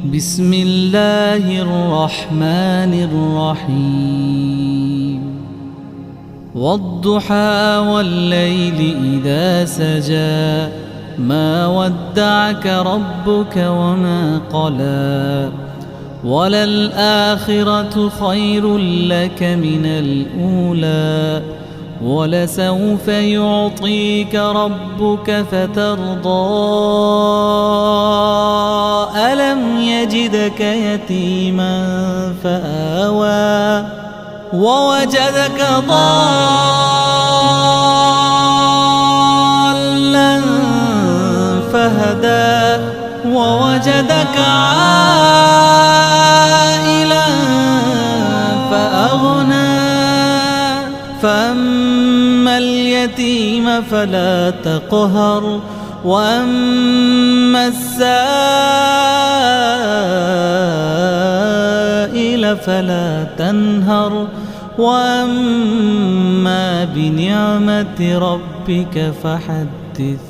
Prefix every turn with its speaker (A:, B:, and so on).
A: بسم الله الرحمن الرحيم والضحى والليل إذا سجى ما ودعك ربك وما قلى وللآخرة خير لك من الأولى ولسوف يعطيك ربك فترضى ألم يجدك يتيما فآوى ووجدك ضالا فهدى ووجدك عائلا فأغنى فأما اليتيم فلا تقهر وأما السائل فلا تنهر وأما بنعمة ربك فحدث.